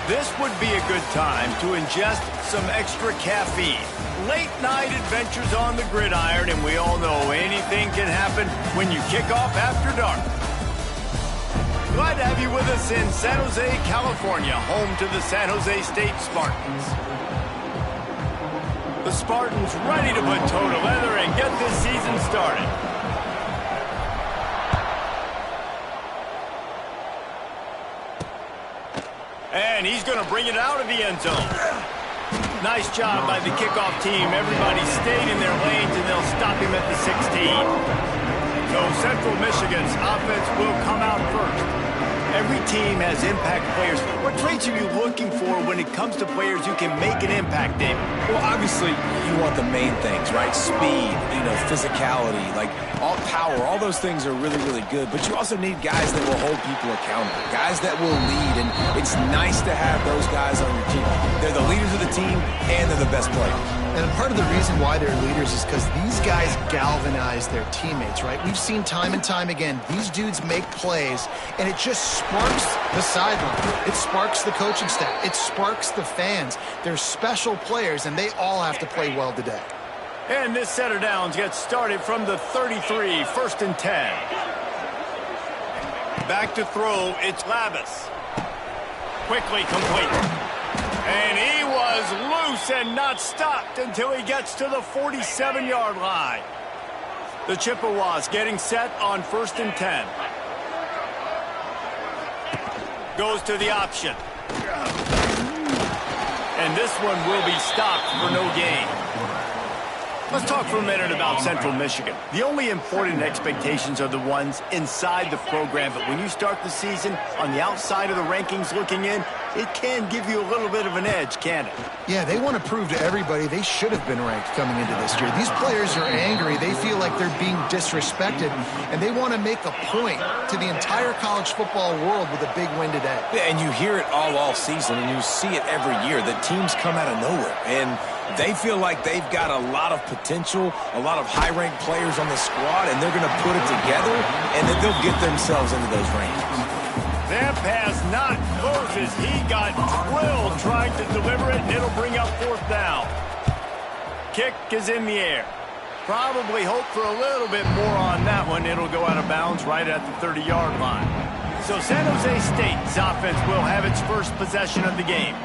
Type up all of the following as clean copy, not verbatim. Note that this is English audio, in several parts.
This would be a good time to ingest some extra caffeine. Late night adventures on the gridiron, and we all know anything can happen when you kick off after dark. Glad to have you with us in San Jose, California, home to the San Jose State Spartans. The Spartans ready to put toe to leather and get this season started. And he's going to bring it out of the end zone. Nice job by the kickoff team. Everybody stayed in their lanes, and they'll stop him at the 16. So Central Michigan's offense will come out first. Every team has impact players. What traits are you looking for when it comes to players who can make an impact, David? Well, obviously, you want the main things, right? Speed, physicality, like all power, all those things are really, really good. But you also need guys that will hold people accountable, guys that will lead. And it's nice to have those guys on your team. They're the leaders of the team, and they're the best players. And part of the reason why they're leaders is because these guys galvanize their teammates, right? We've seen time and time again, these dudes make plays, and it just sparks the sideline. It sparks the coaching staff. It sparks the fans. They're special players, and they all have to play well today. And this set of downs gets started from the 33, 1st and 10. Back to throw, it's Labus. Quickly complete. And he was loose and not stopped until he gets to the 47-yard line. The Chippewas getting set on 1st and 10. Goes to the option. And this one will be stopped for no gain. Let's talk for a minute about Central Michigan. The only important expectations are the ones inside the program, but when you start the season on the outside of the rankings looking in, it can give you a little bit of an edge, can't it? Yeah, they want to prove to everybody they should have been ranked coming into this year. These players are angry. They feel like they're being disrespected, and they want to make a point to the entire college football world with a big win today. Yeah, and you hear it all season, and you see it every year, that teams come out of nowhere. And they feel like they've got a lot of potential, a lot of high-ranked players on the squad, and they're going to put it together, and then they'll get themselves into those rankings. That pass not close as he got drilled trying to deliver it, and it'll bring up 4th down. Kick is in the air. Probably hope for a little bit more on that one. It'll go out of bounds right at the 30-yard line. So San Jose State's offense will have its first possession of the game.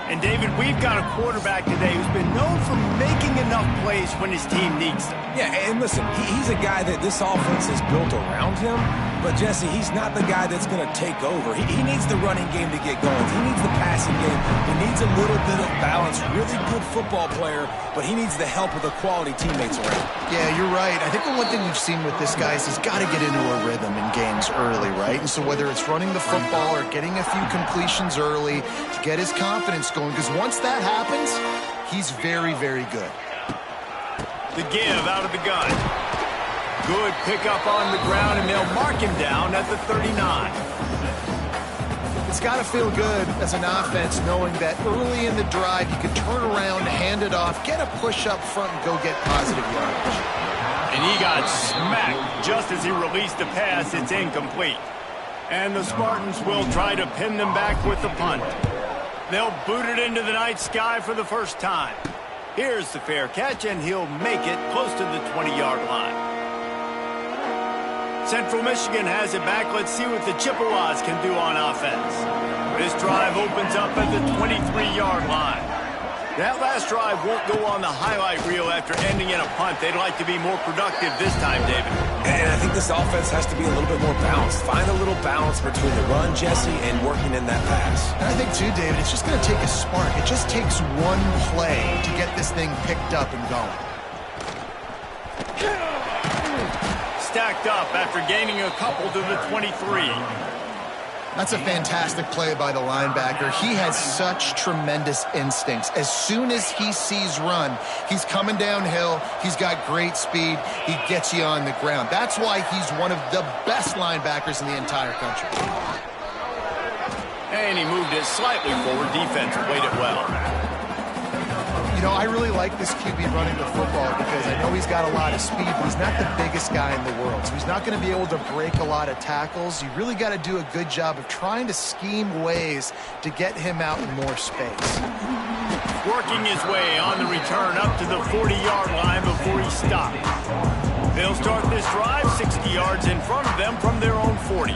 And, David, we've got a quarterback today who's been known for making enough plays when his team needs them. Yeah, and listen, he's a guy that this offense is built around him. But, Jesse, he's not the guy that's going to take over. He needs the running game to get going. He needs the passing game. He needs a little bit of balance. Really good football player, but he needs the help of the quality teammates around. Yeah, you're right. I think the one thing we've seen with this guy is he's got to get into a rhythm in games early, right? And so whether it's running the football or getting a few completions early to get his confidence going, because once that happens, he's very, very good. The give out of the gun. Good pickup on the ground, and they'll mark him down at the 39. It's got to feel good as an offense knowing that early in the drive you can turn around, hand it off, get a push up front, and go get positive yardage. And he got smacked just as he released the pass. It's incomplete. And the Spartans will try to pin them back with the punt. They'll boot it into the night sky for the first time. Here's the fair catch, and he'll make it close to the 20-yard line. Central Michigan has it back. Let's see what the Chippewas can do on offense. This drive opens up at the 23-yard line. That last drive won't go on the highlight reel after ending in a punt. They'd like to be more productive this time, David. And I think this offense has to be a little bit more balanced. Find a little balance between the run, Jesse, and working in that pass. And I think, too, David, it's just going to take a spark. It just takes one play to get this thing picked up and going. Stacked up after gaining a couple to the 23. That's a fantastic play by the linebacker. He has such tremendous instincts. As soon as he sees run, he's coming downhill. He's got great speed. He gets you on the ground. That's why he's one of the best linebackers in the entire country. And he moved it slightly forward. Defense played it well. know, I really like this QB running the football because I know he's got a lot of speed, but he's not the biggest guy in the world. So he's not going to be able to break a lot of tackles. You really got to do a good job of trying to scheme ways to get him out in more space. Working his way on the return up to the 40-yard line before he stopped. They'll start this drive 60 yards in front of them from their own 40.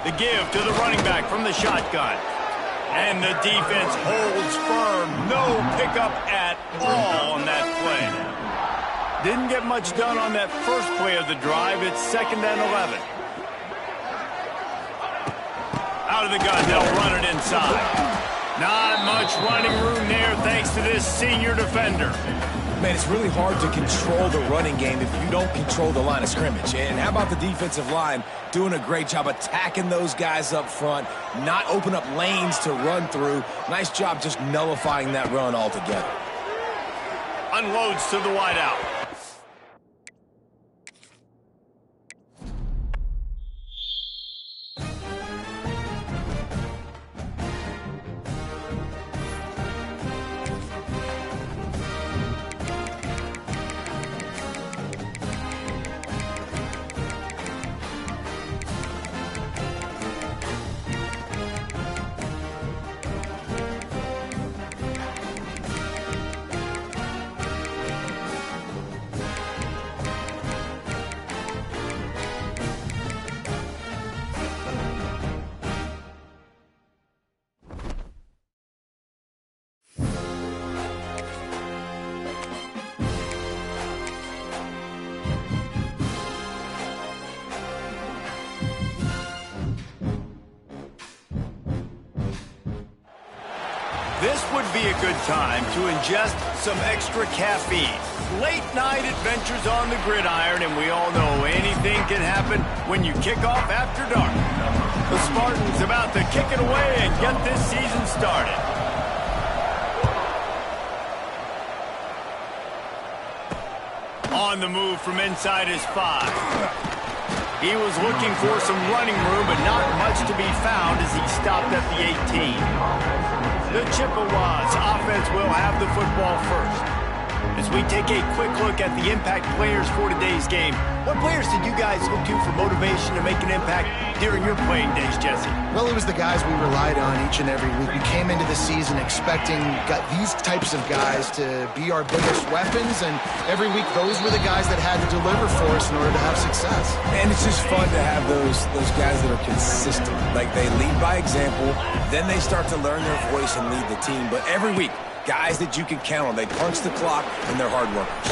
The give to the running back from the shotgun. And the defense holds firm. No pickup at all on that play. Didn't get much done on that first play of the drive. It's 2nd and 11. Out of the gun, they'll run it inside. Not much running room there thanks to this senior defender. Man, it's really hard to control the running game if you don't control the line of scrimmage. And how about the defensive line doing a great job attacking those guys up front, not open up lanes to run through. Nice job just nullifying that run altogether. Unloads to the wideout. This would be a good time to ingest some extra caffeine. Late night adventures on the gridiron, and we all know anything can happen when you kick off after dark. The Spartans about to kick it away and get this season started. On the move from inside his 5. He was looking for some running room, but not much to be found as he stopped at the 18. The Chippewas offense will have the football first. As we take a quick look at the impact players for today's game, what players did you guys look to for motivation to make an impact during your playing days, Jesse? Well, it was the guys we relied on each and every week. We came into the season expecting these types of guys to be our biggest weapons, and every week those were the guys that had to deliver for us in order to have success. And it's just fun to have those guys that are consistent. Like, they lead by example, then they start to learn their voice and lead the team. But every week, guys that you can count on. They punch the clock, and they're hard workers.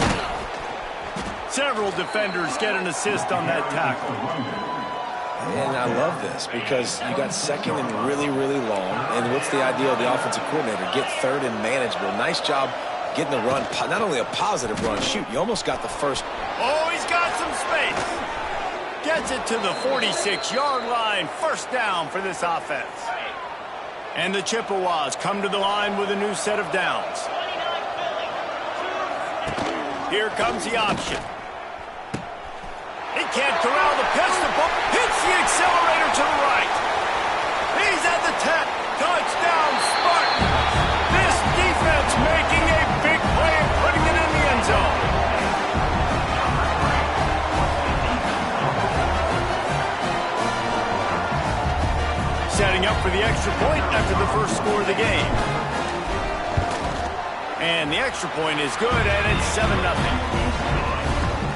Several defenders get an assist on that tackle. And I love this because you got 2nd and really, really long. And what's the idea of the offensive coordinator? Get 3rd and manageable. Nice job getting the run. Not only a positive run, shoot, you almost got the first. Oh, he's got some space. Gets it to the 46-yard line. First down for this offense. And the Chippewas come to the line with a new set of downs. Here comes the option. He can't corral the pitch. The ball hits the accelerator to the right. He's at the 10. Touchdown, Spartans. This defense making a big play and putting it in the end zone. Setting up for the extra point after the first score of the game. And the extra point is good, and it's 7-0.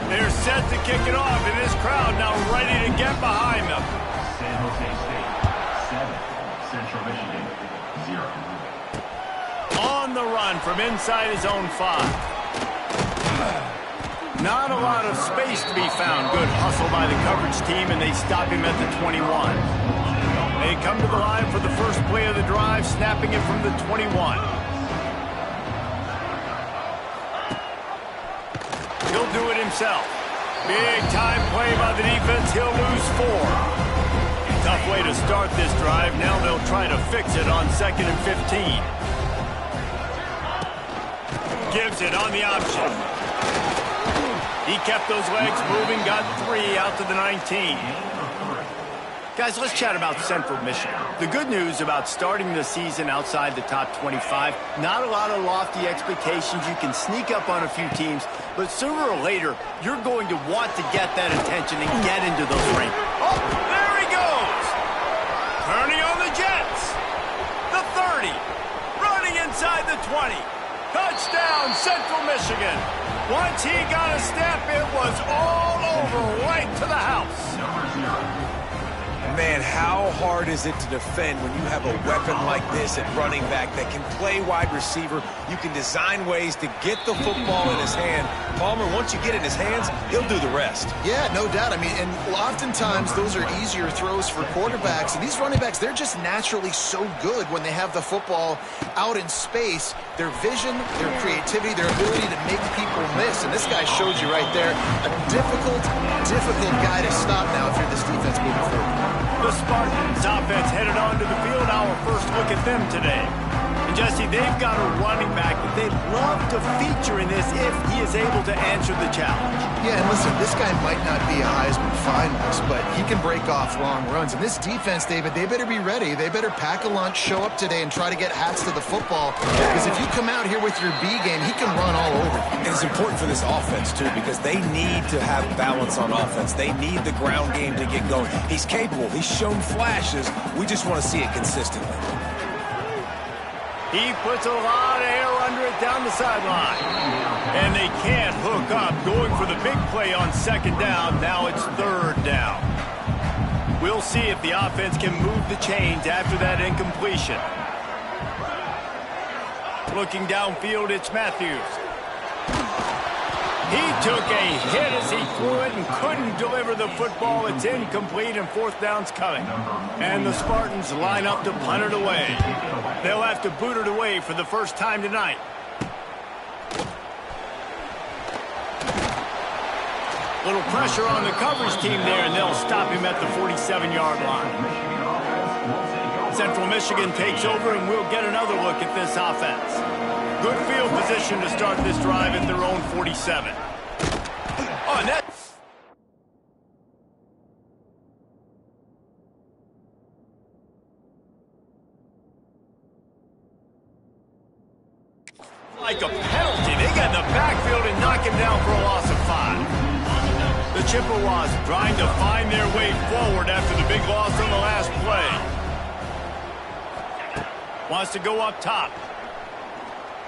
They're set to kick it off, and this crowd now ready to get behind them. San Jose State, 7. Central Michigan, 0. On the run from inside his own 5. Not a lot of space to be found. Good hustle by the coverage team, and they stop him at the 21. They come to the line for the first play of the drive, snapping it from the 21. He'll do it himself. Big time play by the defense. He'll lose 4. Tough way to start this drive. Now they'll try to fix it on 2nd and 15. Gives it on the option. He kept those legs moving, got 3 out to the 19. Guys, let's chat about Central Michigan. The good news about starting the season outside the top 25, not a lot of lofty expectations. You can sneak up on a few teams, but sooner or later, you're going to want to get that attention and get into those ranks. Oh, there he goes! Turning on the Jets. The 30. Running inside the 20. Touchdown, Central Michigan. Once he got a step, it was all over, right to the house. Man, how hard is it to defend when you have a weapon like this at running back that can play wide receiver? You can design ways to get the football in his hand. Palmer, once you get it in his hands, he'll do the rest. Yeah, no doubt. I mean, and oftentimes those are easier throws for quarterbacks. And these running backs, they're just naturally so good when they have the football out in space. Their vision, their creativity, their ability to make people miss. And this guy showed you right there, a difficult guy to stop now if you're this defense moving forward. The Spartans offense headed onto the field. Our first look at them today. And Jesse, they've got a running back that they'd love to feature in this if he is able to answer the challenge. Yeah, and listen, this guy might not be a Heisman finalist, but he can break off long runs. And this defense, David, they better be ready. They better pack a lunch, show up today, and try to get hats to the football. Because if you come out here with your B game, he can run all over you. And it's important for this offense, too, because they need to have balance on offense. They need the ground game to get going. He's capable. He's shown flashes. We just want to see it consistently. He puts a lot of air under it down the sideline. And they can't hook up, going for the big play on second down. Now it's third down. We'll see if the offense can move the chains after that incompletion. Looking downfield, it's Matthews. He took a hit as he threw it and couldn't deliver the football. It's incomplete and fourth down's coming. And the Spartans line up to punt it away. They'll have to boot it away for the first time tonight. Little pressure on the coverage team there, and they'll stop him at the 47-yard line. Central Michigan takes over, and we'll get another look at this offense. Good field position to start this drive at their own 47. Oh, and that... like a penalty. They get in the backfield and knock him down for a loss of 5. The Chippewas trying to find their way forward after the big loss on the last play. Wants to go up top.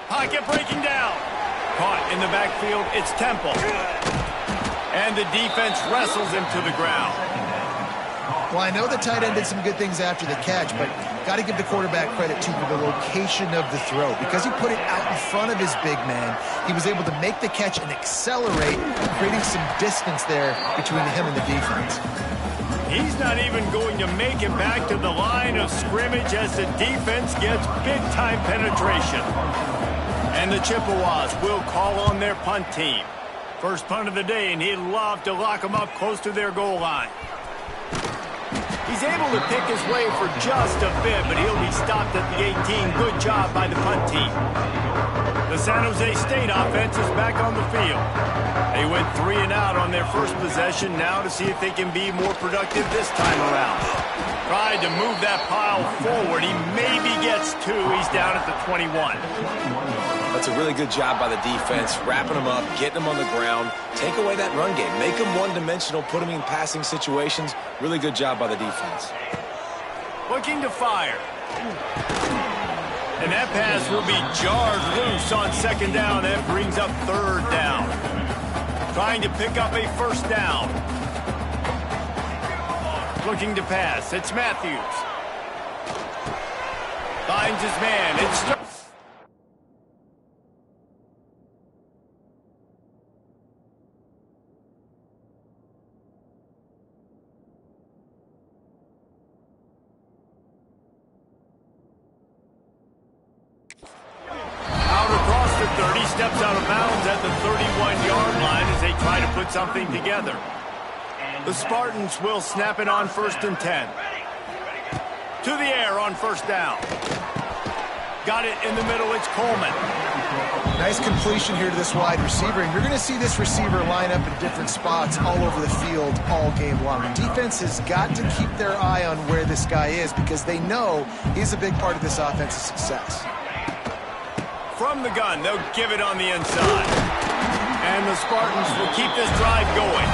Pocket breaking down. Caught in the backfield, it's Temple. And the defense wrestles him to the ground. Well, I know the tight end did some good things after the catch, but got to give the quarterback credit, too, for the location of the throw. Because he put it out in front of his big man, he was able to make the catch and accelerate, creating some distance there between him and the defense. He's not even going to make it back to the line of scrimmage as the defense gets big-time penetration. And the Chippewas will call on their punt team. First punt of the day, and he'd love to lock them up close to their goal line. He's able to pick his way for just a bit, but he'll be stopped at the 18. Good job by the punt team. The San Jose State offense is back on the field. They went 3 and out on their first possession, now to see if they can be more productive this time around. Tried to move that pile forward. He maybe gets 2. He's down at the 21. That's a really good job by the defense, wrapping them up, getting them on the ground, take away that run game, make them one-dimensional, put them in passing situations. Really good job by the defense. Looking to fire. And that pass will be jarred loose on second down. That brings up third down. Trying to pick up a first down. Looking to pass. It's Matthews. Finds his man. It's... steps out of bounds at the 31-yard line as they try to put something together. The Spartans will snap it on 1st and 10. To the air on first down. Got it in the middle. It's Coleman. Nice completion here to this wide receiver, and you're going to see this receiver line up in different spots all over the field all game long. The defense has got to keep their eye on where this guy is because they know he's a big part of this offense's success. From the gun, they'll give it on the inside. And the Spartans will keep this drive going.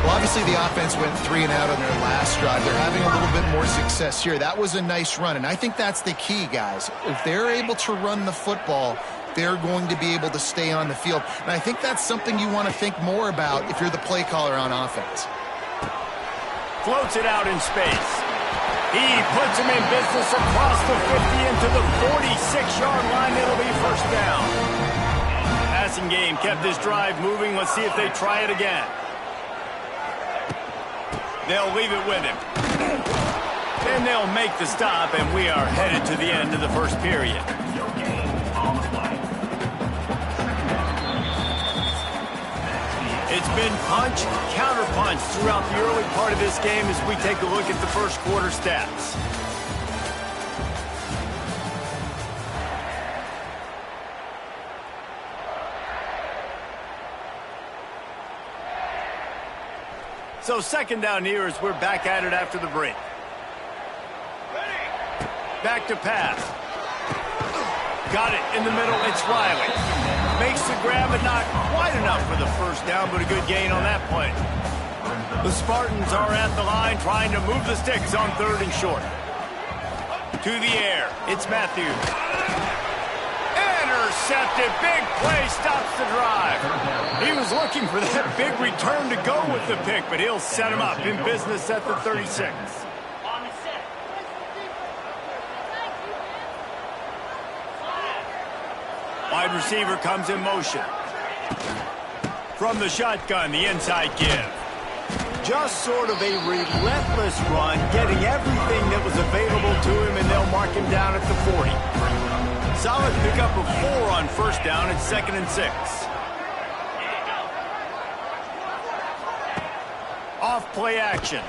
Well, obviously the offense went 3 and out on their last drive. They're having a little bit more success here. That was a nice run, and I think that's the key, guys. If they're able to run the football, they're going to be able to stay on the field. And I think that's something you want to think more about if you're the play caller on offense. Floats it out in space. He puts him in business across the 50 into the 46-yard line. It'll be first down. Passing game kept this drive moving. Let's see if they try it again. They'll leave it with him. Then they'll make the stop, and we are headed to the end of the first period. It's been punch, counter-punch throughout the early part of this game as we take a look at the first quarter stats. So second down here as we're back at it after the break. Back to pass. Got it in the middle. It's Riley. Makes the grab, but not quite enough for the first down, but a good gain on that play. The Spartans are at the line trying to move the sticks on 3rd and short. To the air. It's Matthews. Intercepted. Big play stops the drive. He was looking for that big return to go with the pick, but he'll set him up in business at the 36. Wide receiver comes in motion. From the shotgun, the inside give. Just sort of a relentless run, getting everything that was available to him, and they'll mark him down at the 40. Solid pickup of 4 on first down. It's 2nd and 6. Off play action.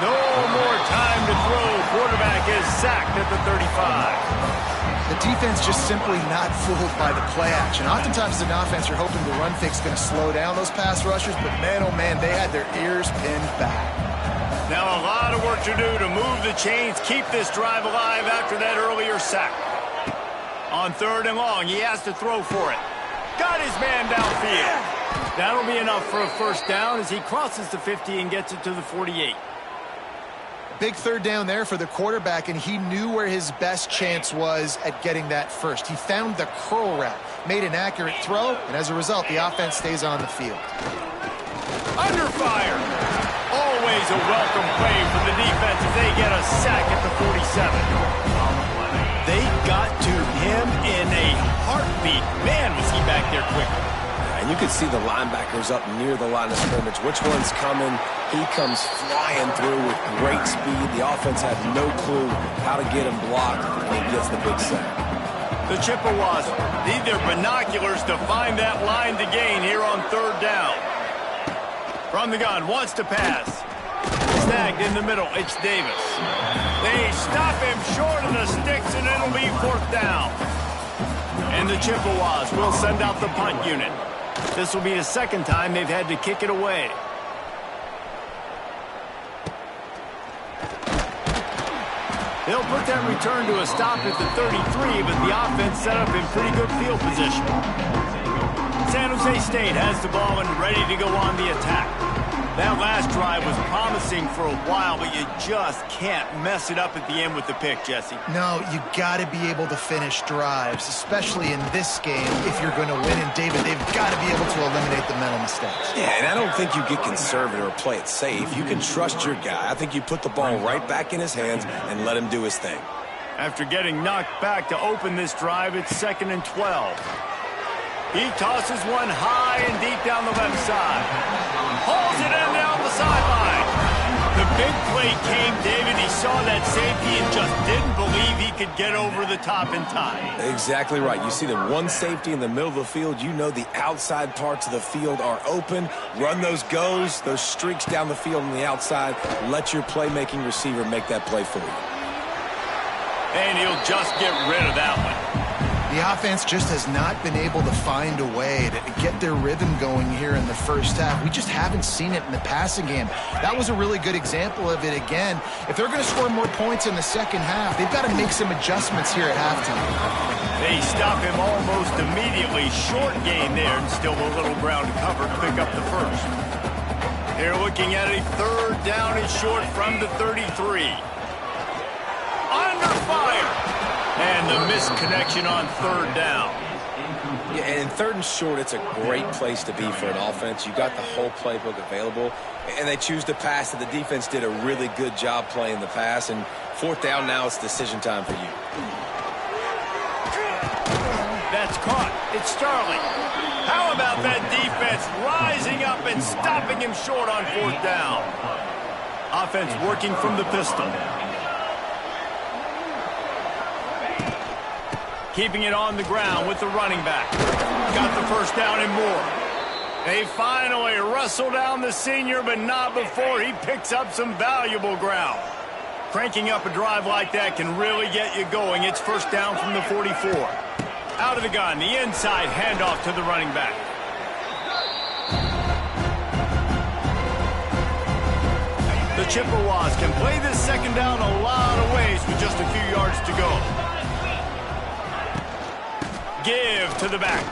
No more time to throw. Quarterback is sacked at the 35. The defense just simply not fooled by the play action. Oftentimes as an offense, you're hoping the run fake's going to slow down those pass rushers, but man, oh man, they had their ears pinned back. Now a lot of work to do to move the chains, keep this drive alive after that earlier sack. On 3rd and long, he has to throw for it. Got his man downfield. That'll be enough for a first down as he crosses the 50 and gets it to the 48. Big 3rd down there for the quarterback, and he knew where his best chance was at getting that first. He found the curl route, made an accurate throw, and as a result, the offense stays on the field. Under fire. Always a welcome play for the defense as they get a sack at the 47. They got to him in a heartbeat. Man, was he back there quickly. And you could see the linebackers up near the line of scrimmage. Which one's coming? He comes flying through with great speed. The offense had no clue how to get him blocked, and he gets the big sack. The Chippewas need their binoculars to find that line to gain here on 3rd down. From the gun, wants to pass. Snagged in the middle, it's Davis. They stop him short of the sticks, and it'll be 4th down. And the Chippewas will send out the punt unit. This will be the 2nd time they've had to kick it away. They'll put that return to a stop at the 33, but the offense set up in pretty good field position. San Jose State has the ball and ready to go on the attack. That last drive was promising for a while, but you just can't mess it up at the end with the pick, Jesse. No, you got to be able to finish drives, especially in this game if you're going to win. And, David, they've got to be able to eliminate the mental mistakes. Yeah, and I don't think you get conservative or play it safe. You can trust your guy. I think you put the ball right back in his hands and let him do his thing. After getting knocked back to open this drive, it's 2nd and 12. He tosses one high and deep down the left side. Hauls it in down the sideline. The big play came, David. He saw that safety and just didn't believe he could get over the top in time. Exactly right. You see the one safety in the middle of the field. You know the outside parts of the field are open. Run those goes, those streaks down the field on the outside. Let your playmaking receiver make that play for you. And he'll just get rid of that one. The offense just has not been able to find a way to get their rhythm going here in the first half. We just haven't seen it in the passing game. That was a really good example of it again. If they're going to score more points in the second half, they've got to make some adjustments here at halftime. They stop him almost immediately. Short gain there, and still a little ground to cover to pick up the first. They're looking at a third down and short from the 33. Under fire. And the misconnection on third down. Yeah, and in third and short, it's a great place to be for an offense. You got the whole playbook available, and they choose to pass. The defense did a really good job playing the pass, and fourth down now, it's decision time for you. That's caught. It's Starling. How about that defense rising up and stopping him short on fourth down? Offense working from the pistol. Keeping it on the ground with the running back. Got the first down and more. They finally wrestle down the senior, but not before he picks up some valuable ground. Cranking up a drive like that can really get you going. It's first down from the 44. Out of the gun, the inside handoff to the running back. The Chippewas can play this second down a lot of ways with just a few yards to go. Give to the back.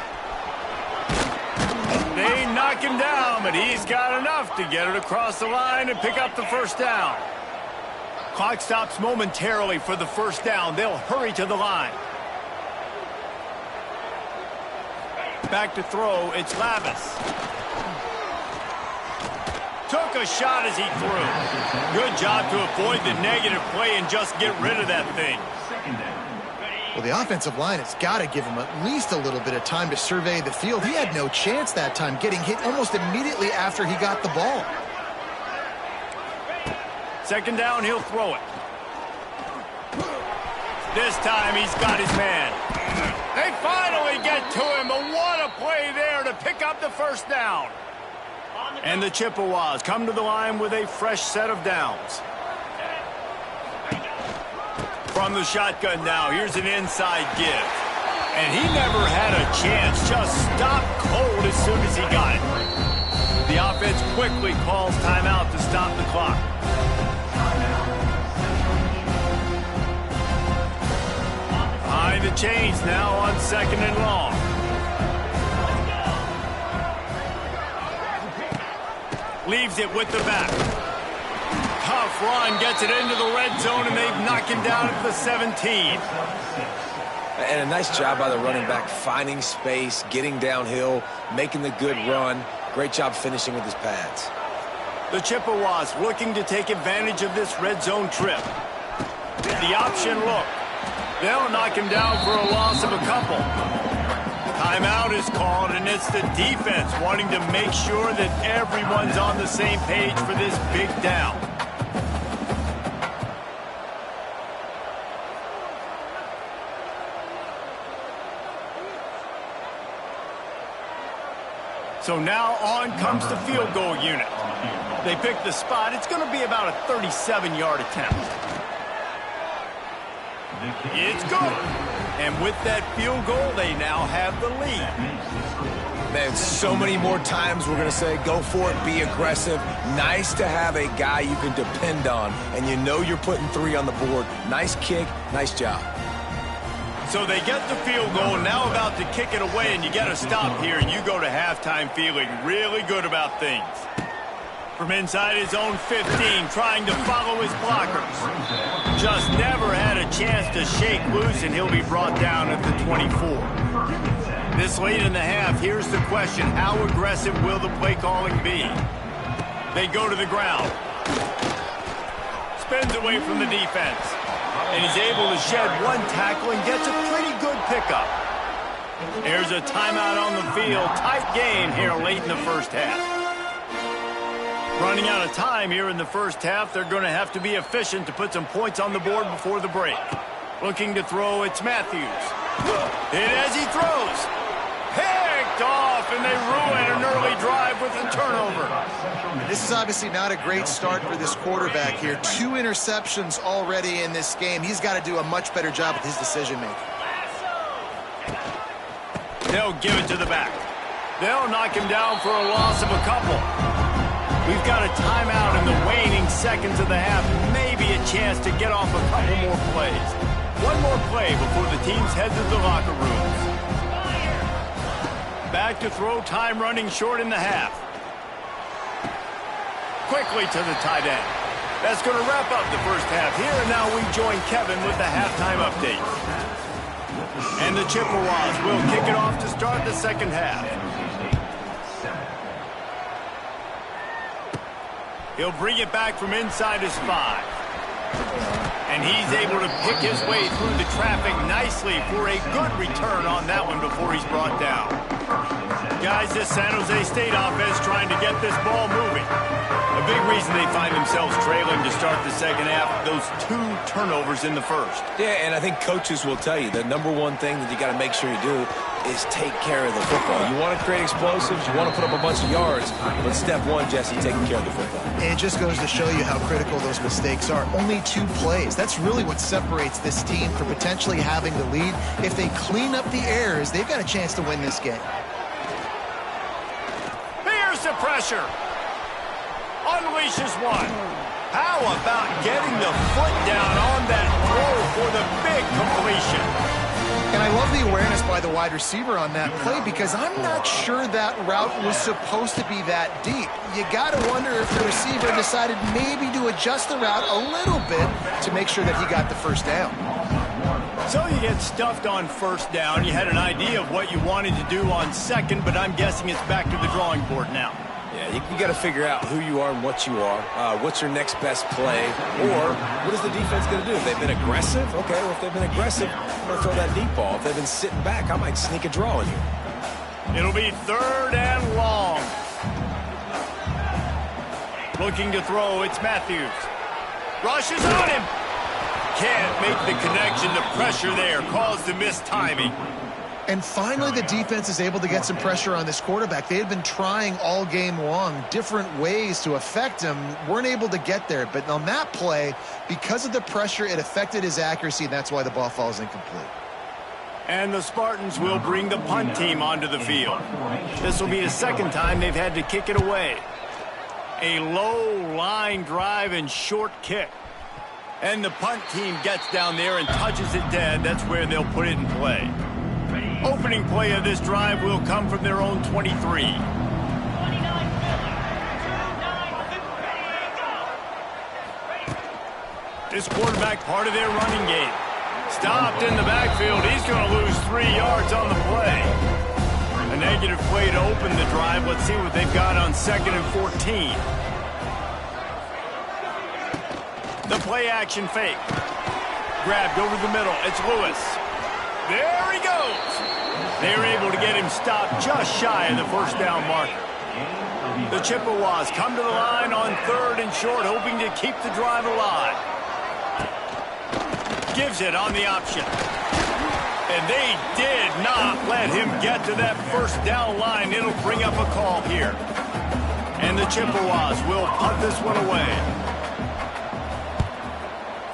They knock him down, but he's got enough to get it across the line and pick up the first down. Clock stops momentarily for the first down. They'll hurry to the line. Back to throw, it's Lavis. Took a shot as he threw. Good job to avoid the negative play and just get rid of that thing. Well, the offensive line has got to give him at least a little bit of time to survey the field. He had no chance that time, getting hit almost immediately after he got the ball. Second down, he'll throw it. This time he's got his man. They finally get to him, but what a play there to pick up the first down. And the Chippewas come to the line with a fresh set of downs. From the shotgun now, here's an inside give. And he never had a chance, just stopped cold as soon as he got it. The offense quickly calls timeout to stop the clock. Behind the chains now on second and long. Leaves it with the back. Tough run, gets it into the red zone, and they've knocked him down at the 17. And a nice job by the running back, finding space, getting downhill, making the good run. Great job finishing with his pads. The Chippewas looking to take advantage of this red zone trip. The option look. They'll knock him down for a loss of a couple. Timeout is called, and it's the defense wanting to make sure that everyone's on the same page for this big down. So now on comes the field goal unit. They pick the spot. It's going to be about a 37-yard attempt. It's good. And with that field goal, they now have the lead. Man, so many more times we're going to say, go for it, be aggressive. Nice to have a guy you can depend on, and you know you're putting three on the board. Nice kick, nice job. So they get the field goal, now about to kick it away, and you get a stop here, and you go to halftime feeling really good about things. From inside his own 15, trying to follow his blockers. Just never had a chance to shake loose, and he'll be brought down at the 24. This late in the half, here's the question. How aggressive will the play calling be? They go to the ground. Spins away from the defense. And he's able to shed one tackle and gets a pretty good pickup. There's a timeout on the field. Tight game here late in the first half. Running out of time here in the first half. They're going to have to be efficient to put some points on the board before the break. Looking to throw, it's Matthews. And as he throws, picked picked off, and they ruin an early drive with a turnover. This is obviously not a great start for this quarterback here. 2 interceptions already in this game. He's got to do a much better job with his decision-making. They'll give it to the back. They'll knock him down for a loss of a couple. We've got a timeout in the waning seconds of the half. Maybe a chance to get off a couple more plays. One more play before the teams head to the locker rooms. Back to throw, time running short in the half. Quickly to the tight end. That's going to wrap up the first half here, and now we join Kevin with the halftime update. And the Chippewas will kick it off to start the second half. He'll bring it back from inside his 5. And he's able to pick his way through the traffic nicely for a good return on that one before he's brought down. Guys, this San Jose State offense trying to get this ball moving. A big reason they find themselves trailing to start the second half, those 2 turnovers in the first. Yeah, and I think coaches will tell you the number one thing that you got to make sure you do is take care of the football. You want to create explosives, you want to put up a bunch of yards, but step 1, Jesse, taking care of the football. And it just goes to show you how critical those mistakes are. Only 2 plays. That's really what separates this team from potentially having the lead. If they clean up the errors, they've got a chance to win this game. Here's the pressure. Unleashes one. How about getting the foot down on that throw for the big completion? And I love the awareness by the wide receiver on that play because I'm not sure that route was supposed to be that deep. You got to wonder if the receiver decided maybe to adjust the route a little bit to make sure that he got the first down. So you get stuffed on first down. You had an idea of what you wanted to do on second, but I'm guessing it's back to the drawing board now. Yeah, you got to figure out who you are and what you are. What's your next best play? Or what is the defense going to do? If they've been aggressive, okay, well, if they've been aggressive, I'm going to throw that deep ball. If they've been sitting back, I might sneak a draw in here. It'll be 3rd and long. Looking to throw, it's Matthews. Rushes on him. Can't make the connection. The pressure there caused the missed timing. And finally, the defense is able to get some pressure on this quarterback. They had been trying all game long different ways to affect him, weren't able to get there. But on that play, because of the pressure, it affected his accuracy, and that's why the ball falls incomplete. And the Spartans will bring the punt team onto the field. This will be the second time they've had to kick it away. A low line drive and short kick. And the punt team gets down there and touches it dead. That's where they'll put it in play. Opening play of this drive will come from their own 23. This quarterback part of their running game. Stopped in the backfield. He's going to lose 3 yards on the play. A negative play to open the drive. Let's see what they've got on 2nd and 14. The play action fake. Grabbed over the middle. It's Lewis. There he goes. They're able to get him stopped just shy of the first down marker. The Chippewas come to the line on 3rd and short, hoping to keep the drive alive. Gives it on the option. And they did not let him get to that first down line. It'll bring up a call here. And the Chippewas will punt this one away.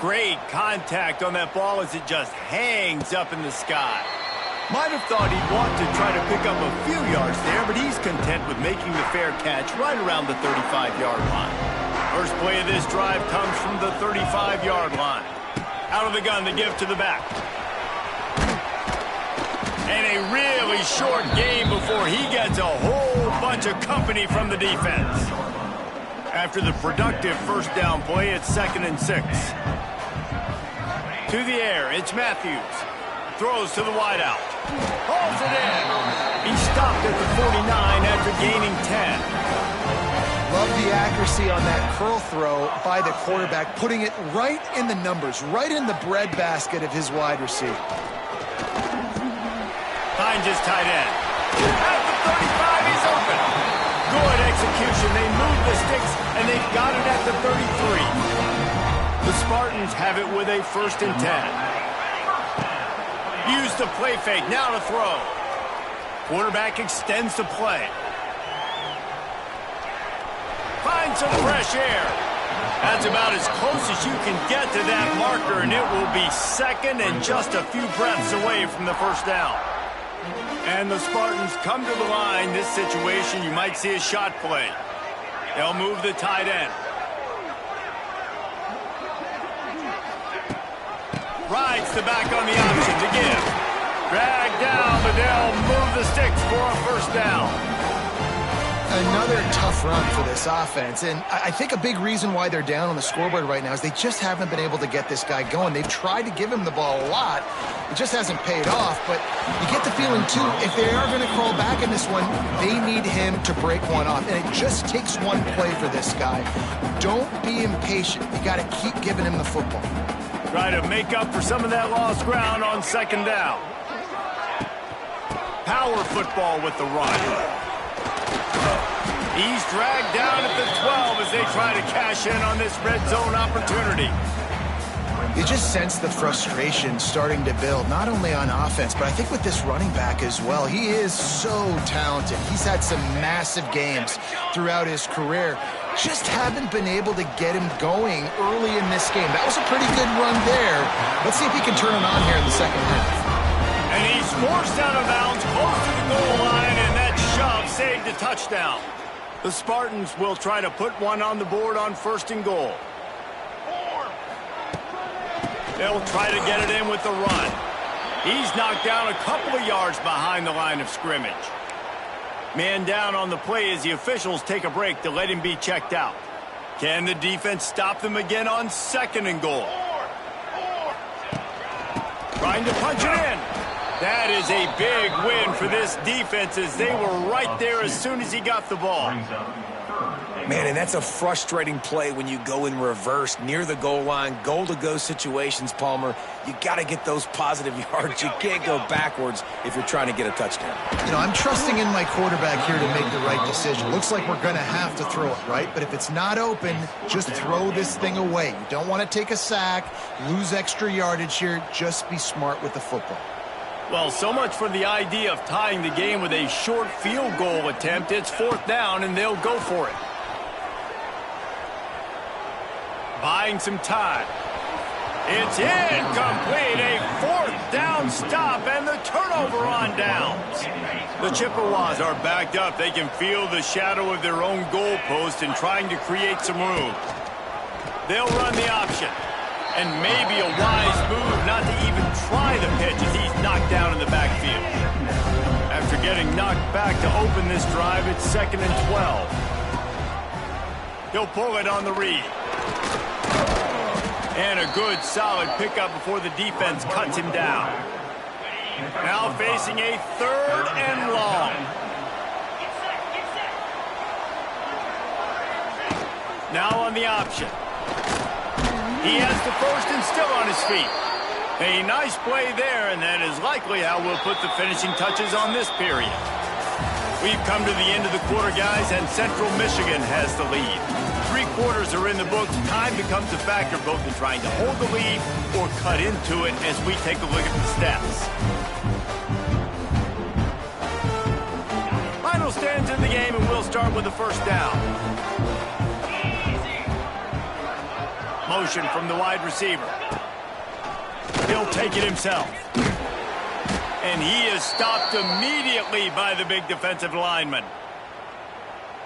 Great contact on that ball as it just hangs up in the sky. Might have thought he'd want to try to pick up a few yards there, but he's content with making the fair catch right around the 35-yard line. First play of this drive comes from the 35-yard line. Out of the gun, the give to the back. And a really short game before he gets a whole bunch of company from the defense. After the productive first down play, it's 2nd and 6. To the air, it's Matthews. Throws to the wideout. Holds it in. He stopped at the 49 after gaining 10. Love the accuracy on that curl throw by the quarterback, putting it right in the numbers, right in the breadbasket of his wide receiver. Finds his tight end. At the 35, he's open. Good execution. They move the sticks, and they've got it at the 33. The Spartans have it with a 1st and 10. Use the play fake, now to throw. Quarterback extends the play. Finds some fresh air. That's about as close as you can get to that marker, and it will be second and just a few breaths away from the first down. And the Spartans come to the line. This situation, you might see a shot play. They'll move the tight end. Rides the back on the option to give. Drag down, but they'll move the sticks for a first down. Another tough run for this offense, and I think a big reason why they're down on the scoreboard right now is they just haven't been able to get this guy going. They've tried to give him the ball a lot. It just hasn't paid off, but you get the feeling, too, if they are going to crawl back in this one, they need him to break one off, and it just takes one play for this guy. Don't be impatient. You got to keep giving him the football. Try to make up for some of that lost ground on second down. Power football with the run. He's dragged down at the 12 as they try to cash in on this red zone opportunity. You just sense the frustration starting to build, not only on offense, but I think with this running back as well. He is so talented. He's had some massive games throughout his career. Just haven't been able to get him going early in this game. That was a pretty good run there. Let's see if he can turn it on here in the second half. And he's forced out of bounds close to the goal line, and that shove saved a touchdown. The Spartans will try to put one on the board on first and goal. They'll try to get it in with the run. He's knocked down a couple of yards behind the line of scrimmage. Man down on the play as the officials take a break to let him be checked out. Can the defense stop them again on second and goal? Trying to punch it in. That is a big win for this defense as they were right there as soon as he got the ball. Man, and that's a frustrating play when you go in reverse near the goal line, goal-to-go situations, Palmer. You got to get those positive yards. You can't go backwards if you're trying to get a touchdown. You know, I'm trusting in my quarterback here to make the right decision. Looks like we're going to have to throw it, right? But if it's not open, just throw this thing away. You don't want to take a sack, lose extra yardage here. Just be smart with the football. Well, so much for the idea of tying the game with a short field goal attempt. It's fourth down, and they'll go for it. Buying some time. It's incomplete. A fourth down stop and the turnover on downs. The Chippewas are backed up. They can feel the shadow of their own goalpost and trying to create some room. They'll run the option. And maybe a wise move not to even try the pitch as he's knocked down in the backfield. After getting knocked back to open this drive, it's second and 12. He'll pull it on the read. And a good, solid pickup before the defense cuts him down. Now facing a third and long. Now on the option. He has the first and still on his feet. A nice play there, and that is likely how we'll put the finishing touches on this period. We've come to the end of the quarter, guys, and Central Michigan has the lead. 3 quarters are in the books. Time becomes a factor both in trying to hold the lead or cut into it as we take a look at the stats. Final stands in the game, and we'll start with the first down. Motion from the wide receiver. He'll take it himself. And he is stopped immediately by the big defensive lineman.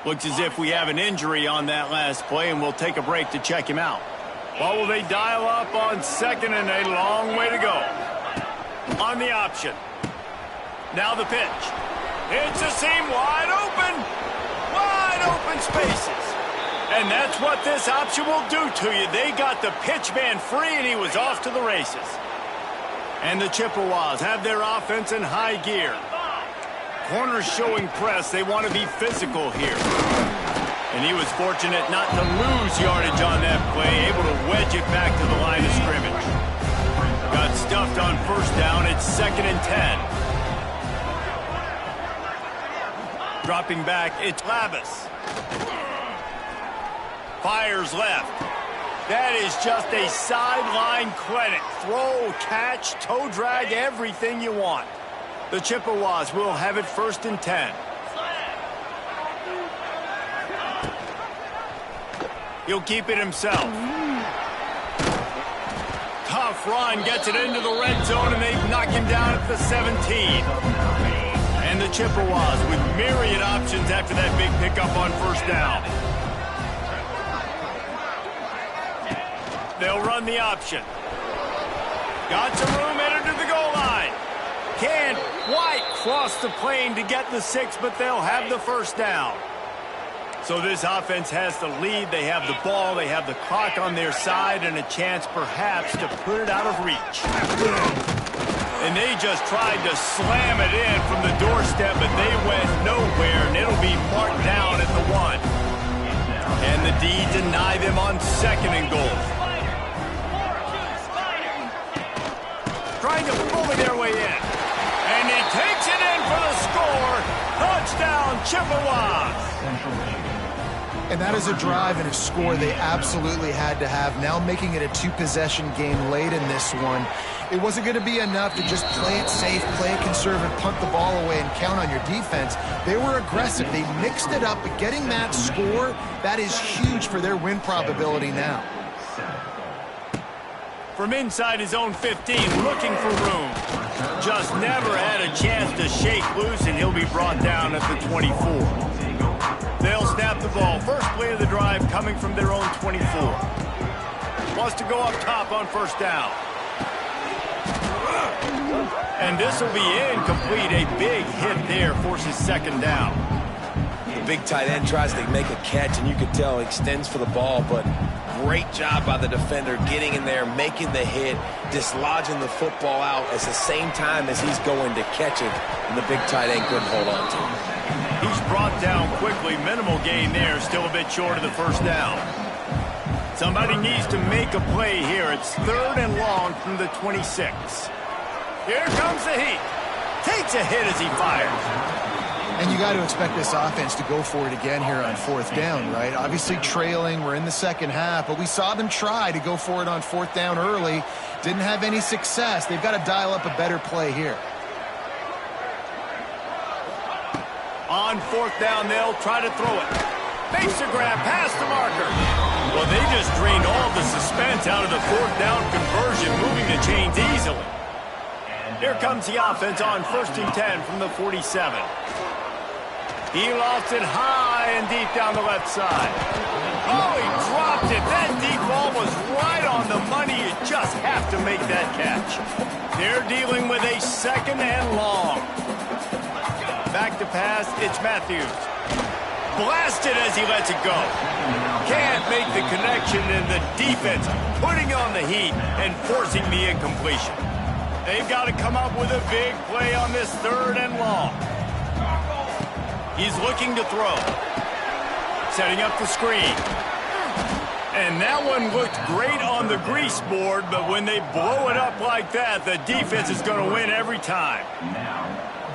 Looks as if we have an injury on that last play, and we'll take a break to check him out. What will they dial up on second, and a long way to go. On the option. Now the pitch. It's a seam wide open. Wide open spaces. And that's what this option will do to you. They got the pitch man free, and he was off to the races. And the Chippewas have their offense in high gear. Corners showing press. They want to be physical here. And he was fortunate not to lose yardage on that play, able to wedge it back to the line of scrimmage. Got stuffed on first down. It's second and 10. Dropping back, it's Labus. Fires left. That is just a sideline clinic. Throw, catch, toe drag, everything you want. The Chippewas will have it 1st and 10. He'll keep it himself. Tough run, gets it into the red zone, and they knock him down at the 17. And the Chippewas with myriad options after that big pickup on 1st down. They'll run the option. Got some room, headed to the goal line. Can't quite cross the plane to get the 6, but they'll have the 1st down. So this offense has the lead. They have the ball. They have the clock on their side and a chance perhaps to put it out of reach. And they just tried to slam it in from the doorstep, but they went nowhere, and it'll be marked down at the 1. And the D deny them on 2nd and goal. Trying to bully their way in. And he takes it in for the score. Touchdown, Chippewas. And that is a drive and a score they absolutely had to have. Now making it a 2-possession game late in this one. It wasn't going to be enough to just play it safe, play it conservative, punt the ball away, and count on your defense. They were aggressive. They mixed it up, but getting that score, that is huge for their win probability now. From inside his own 15, looking for room. Just never had a chance to shake loose, and he'll be brought down at the 24. They'll snap the ball. First play of the drive coming from their own 24. Wants to go up top on 1st down. And this will be incomplete. A big hit there forces 2nd down. The big tight end tries to make a catch, and you could tell he extends for the ball, but great job by the defender getting in there, making the hit, dislodging the football out at the same time as he's going to catch it, and the big tight end couldn't hold on to him. He's brought down quickly. Minimal gain there. Still a bit short of the 1st down. Somebody needs to make a play here. It's 3rd and long from the 26. Here comes the heat. Takes a hit as he fires. And you got to expect this offense to go for it again here on 4th down, right? Obviously trailing. We're in the 2nd half, but we saw them try to go for it on 4th down early. Didn't have any success. They've got to dial up a better play here. On 4th down, they'll try to throw it. Makes the grab past the marker. Well, they just drained all the suspense out of the 4th down conversion, moving the chains easily. Here comes the offense on 1st and 10 from the 47. He lost it high and deep down the left side. Oh, he dropped it. That deep ball was right on the money. You just have to make that catch. They're dealing with a 2nd and long. Back to pass, it's Matthews. Blasted as he lets it go. Can't make the connection, and the defense putting on the heat and forcing the incompletion. They've got to come up with a big play on this 3rd and long. He's looking to throw. Setting up the screen. And that one looked great on the grease board, but when they blow it up like that, the defense is going to win every time.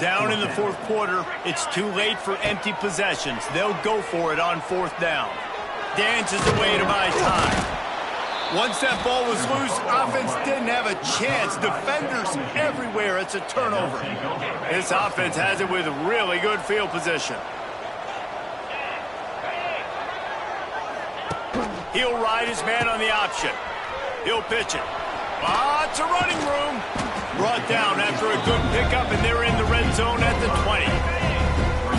Down in the 4th quarter, it's too late for empty possessions. They'll go for it on 4th down. Dances away to buy time. Once that ball was loose, offense didn't have a chance. Defenders everywhere. It's a turnover. This offense has it with really good field position. He'll ride his man on the option. He'll pitch it. Lots of running room. Brought down after a good pickup, and they're in the red zone at the 20.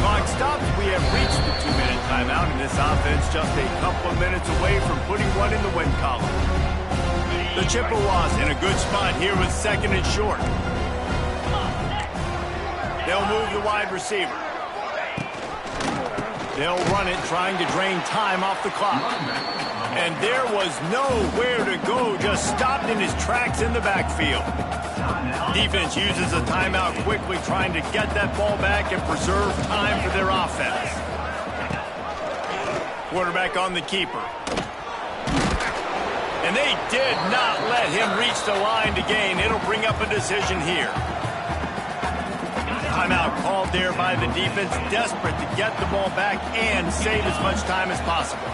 Clock stops. We have reached the 2-minute timeout, and this offense just a couple of minutes away from putting one in the win column. The Chippewas in a good spot here with 2nd and short. They'll move the wide receiver. They'll run it, trying to drain time off the clock. And there was nowhere to go, just stopped in his tracks in the backfield. Defense uses a timeout quickly, trying to get that ball back and preserve time for their offense. Quarterback on the keeper. And they did not let him reach the line to gain. It'll bring up a decision here. Timeout called there by the defense, desperate to get the ball back and save as much time as possible.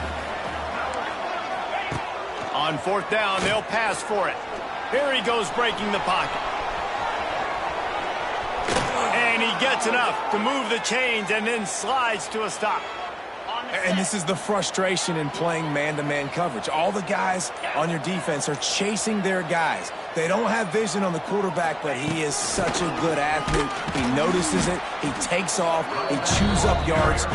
On 4th down, they'll pass for it. Here he goes, breaking the pocket. And he gets enough to move the chains and then slides to a stop. And this is the frustration in playing man-to-man coverage. All the guys on your defense are chasing their guys. They don't have vision on the quarterback, but he is such a good athlete. He notices it, he takes off, he chews up yards.